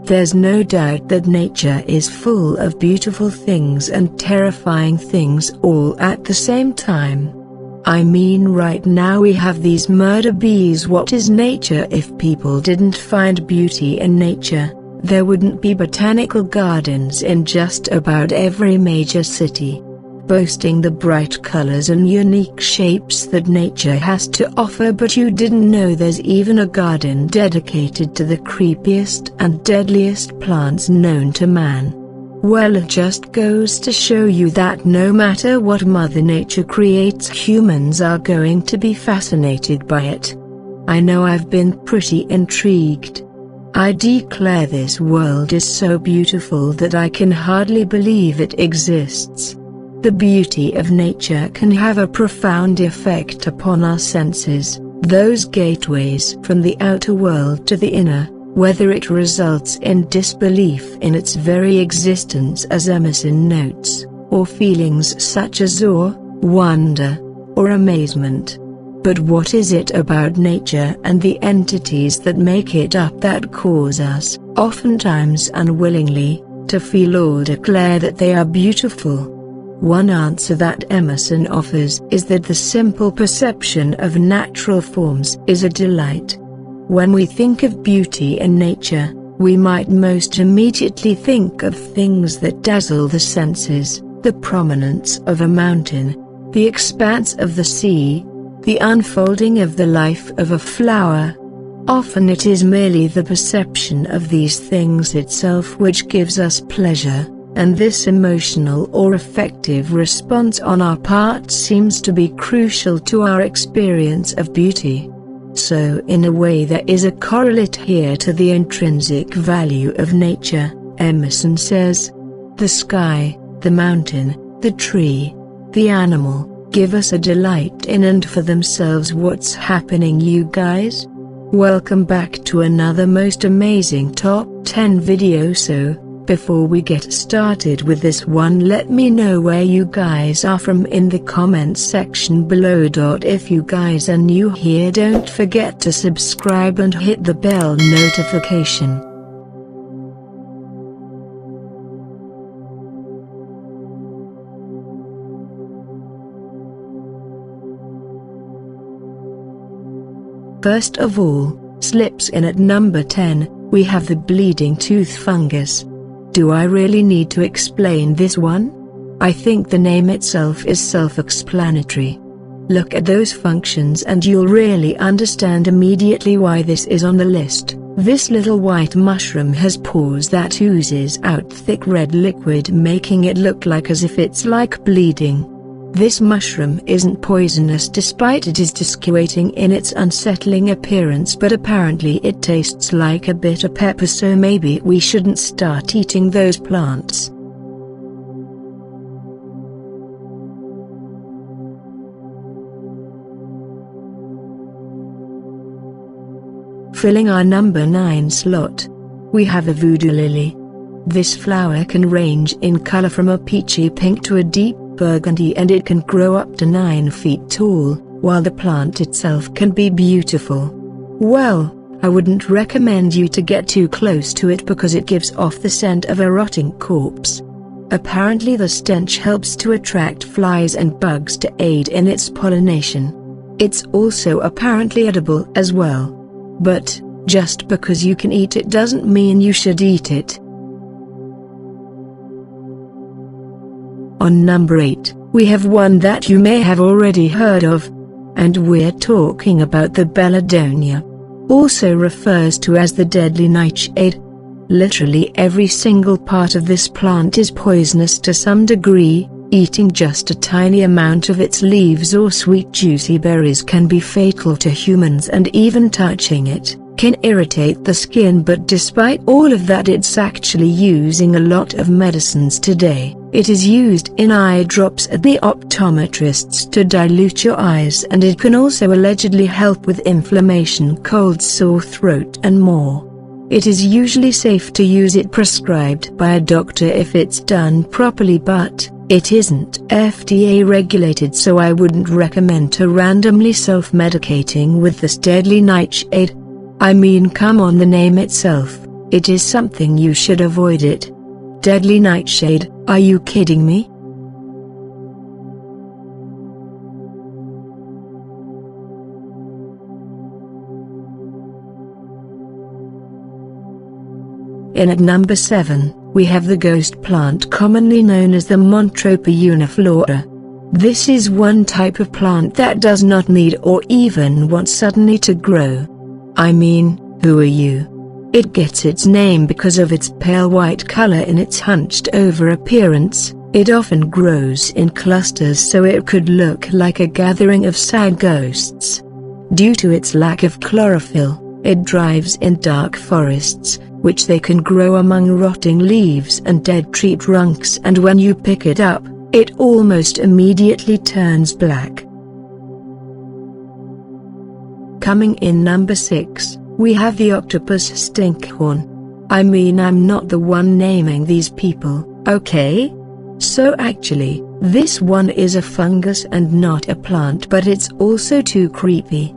There's no doubt that nature is full of beautiful things and terrifying things all at the same time. I mean, right now we have these murder bees. What is nature? If people didn't find beauty in nature, there wouldn't be botanical gardens in just about every major city, boasting the bright colors and unique shapes that nature has to offer. But you didn't know there's even a garden dedicated to the creepiest and deadliest plants known to man. Well, it just goes to show you that no matter what Mother Nature creates, humans are going to be fascinated by it. I know I've been pretty intrigued. I declare this world is so beautiful that I can hardly believe it exists. The beauty of nature can have a profound effect upon our senses, those gateways from the outer world to the inner, whether it results in disbelief in its very existence, as Emerson notes, or feelings such as awe, wonder, or amazement. But what is it about nature and the entities that make it up that cause us, oftentimes unwillingly, to feel or declare that they are beautiful? One answer that Emerson offers is that the simple perception of natural forms is a delight. When we think of beauty in nature, we might most immediately think of things that dazzle the senses: the prominence of a mountain, the expanse of the sea, the unfolding of the life of a flower. Often it is merely the perception of these things itself which gives us pleasure, and this emotional or affective response on our part seems to be crucial to our experience of beauty. So in a way there is a correlate here to the intrinsic value of nature. Emerson says, "The sky, the mountain, the tree, the animal, give us a delight in and for themselves." What's happening, you guys? Welcome back to another most amazing top 10 video. So, before we get started with this one, let me know where you guys are from in the comments section below. If you guys are new here, don't forget to subscribe and hit the bell notification. First of all, slips in at number 10, we have the bleeding tooth fungus. Do I really need to explain this one? I think the name itself is self-explanatory. Look at those functions and you'll really understand immediately why this is on the list. This little white mushroom has pores that oozes out thick red liquid, making it look like as if it's like bleeding. This mushroom isn't poisonous despite it is disquieting in its unsettling appearance, but apparently it tastes like a bitter pepper, so maybe we shouldn't start eating those plants. Filling our number 9 slot, we have a Voodoo Lily. This flower can range in color from a peachy pink to a deep burgundy, and it can grow up to 9 feet tall, while the plant itself can be beautiful. Well, I wouldn't recommend you to get too close to it because it gives off the scent of a rotting corpse. Apparently the stench helps to attract flies and bugs to aid in its pollination. It's also apparently edible as well. But, just because you can eat it doesn't mean you should eat it. On number 8, we have one that you may have already heard of. And we're talking about the Belladonna. Also refers to as the deadly nightshade. Literally every single part of this plant is poisonous to some degree. Eating just a tiny amount of its leaves or sweet juicy berries can be fatal to humans, and even touching it can irritate the skin. But despite all of that, it's actually using a lot of medicines today. It is used in eye drops at the optometrists to dilute your eyes, and it can also allegedly help with inflammation, colds, sore throat and more. It is usually safe to use it prescribed by a doctor if it's done properly, but it isn't FDA regulated, so I wouldn't recommend to randomly self-medicating with this deadly nightshade. I mean, come on, the name itself, It is something you should avoid it. Deadly nightshade, are you kidding me? In at number 7, we have the ghost plant commonly known as the Montropa uniflora. This is one type of plant that does not need or even want suddenly to grow. I mean, who are you? It gets its name because of its pale white color and its hunched over appearance. It often grows in clusters so it could look like a gathering of sad ghosts. Due to its lack of chlorophyll, it thrives in dark forests, which they can grow among rotting leaves and dead tree trunks, and when you pick it up, it almost immediately turns black. Coming in number 6, we have the octopus stinkhorn. I mean, I'm not the one naming these people, okay? So actually, this one is a fungus and not a plant, but it's also too creepy.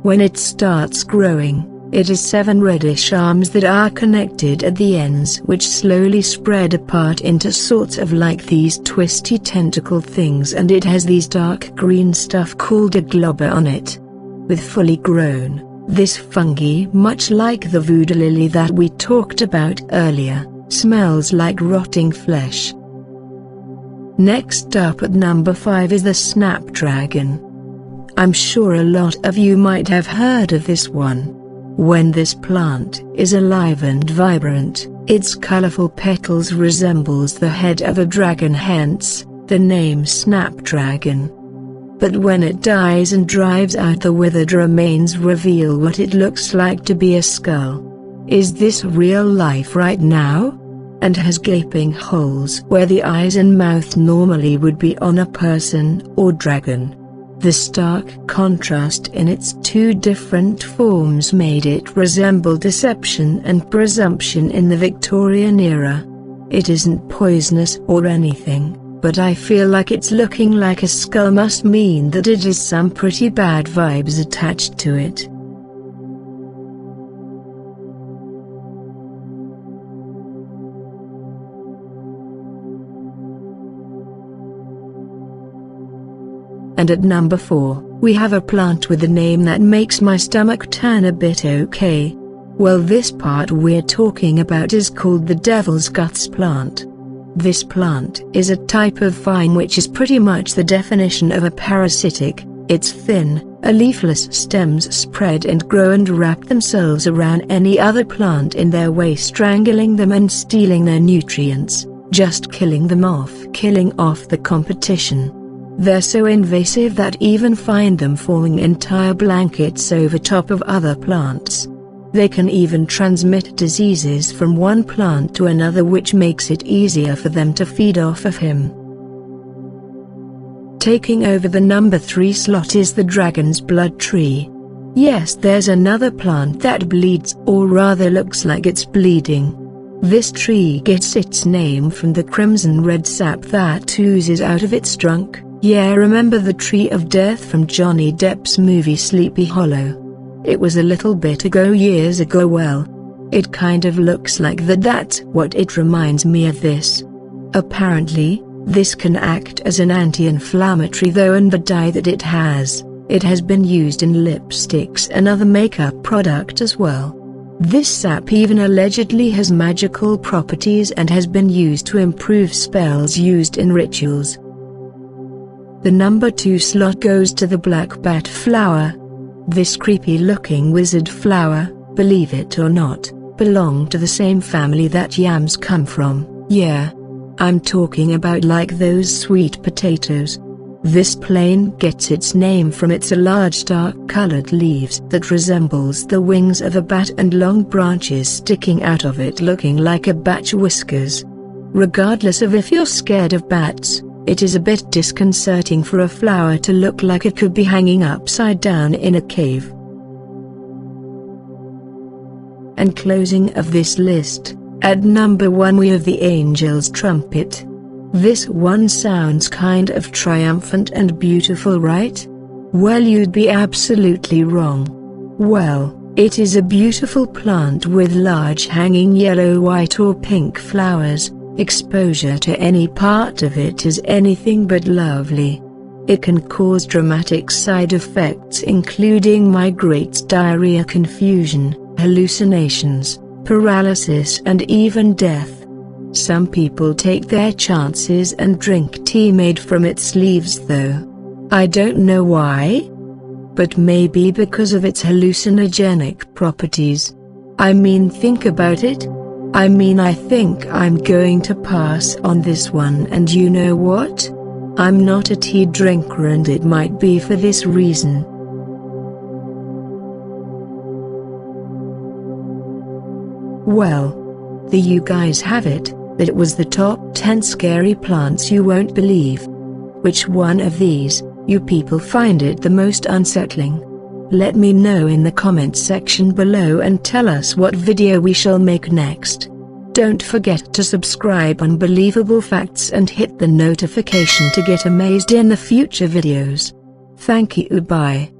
When it starts growing, it has 7 reddish arms that are connected at the ends, which slowly spread apart into sorts of like these twisty tentacle things, and it has these dark green stuff called a globber on it. With fully grown, this fungi, much like the Voodoo Lily that we talked about earlier, smells like rotting flesh. Next up at number 5 is the Snapdragon. I'm sure a lot of you might have heard of this one. When this plant is alive and vibrant, its colorful petals resembles the head of a dragon, hence the name Snapdragon. But when it dies and drives out, the withered remains reveal what it looks like to be a skull. Is this real life right now? And has gaping holes where the eyes and mouth normally would be on a person or dragon. The stark contrast in its 2 different forms made it resemble deception and presumption in the Victorian era. It isn't poisonous or anything, but I feel like it's looking like a skull must mean that it has some pretty bad vibes attached to it. And at number 4, we have a plant with a name that makes my stomach turn a bit okay. Well, this part we're talking about is called the devil's guts plant. This plant is a type of vine which is pretty much the definition of a parasitic. Its thin, leafless stems spread and grow and wrap themselves around any other plant in their way, strangling them and stealing their nutrients, just killing off the competition. They're so invasive that even find them forming entire blankets over top of other plants. They can even transmit diseases from one plant to another, which makes it easier for them to feed off of him. Taking over the number 3 slot is the dragon's blood tree. Yes, there's another plant that bleeds, or rather looks like it's bleeding. This tree gets its name from the crimson red sap that oozes out of its trunk. Yeah, remember the tree of death from Johnny Depp's movie Sleepy Hollow? It was a little bit years ago. Well, it kind of looks like that's what it reminds me of this. Apparently, this can act as an anti-inflammatory though, and the dye that it has been used in lipsticks and other makeup product as well. This sap even allegedly has magical properties and has been used to improve spells used in rituals. The number 2 slot goes to the black bat flower. This creepy-looking wizard flower, believe it or not, belong to the same family that yams come from. Yeah, I'm talking about like those sweet potatoes. This plant gets its name from its large dark-colored leaves that resembles the wings of a bat and long branches sticking out of it looking like a bat's whiskers. Regardless of if you're scared of bats, it is a bit disconcerting for a flower to look like it could be hanging upside down in a cave. And closing of this list, at number 1 we have the angel's trumpet. This one sounds kind of triumphant and beautiful, right? Well, you'd be absolutely wrong. Well, It is a beautiful plant with large hanging yellow, white or pink flowers. Exposure to any part of it is anything but lovely. It can cause dramatic side effects including migraines, diarrhea, confusion, hallucinations, paralysis and even death. Some people take their chances and drink tea made from its leaves though. I don't know why, but maybe because of its hallucinogenic properties. I mean, think about it. I think I'm going to pass on this one, and you know what? I'm not a tea drinker and it might be for this reason. Well, there you guys have it. That was the top 10 scary plants you won't believe. Which one of these, you people, find it the most unsettling? Let me know in the comments section below and tell us what video we shall make next. Don't forget to subscribe on Unbelievable Facts and hit the notification to get amazed in the future videos. Thank you, bye.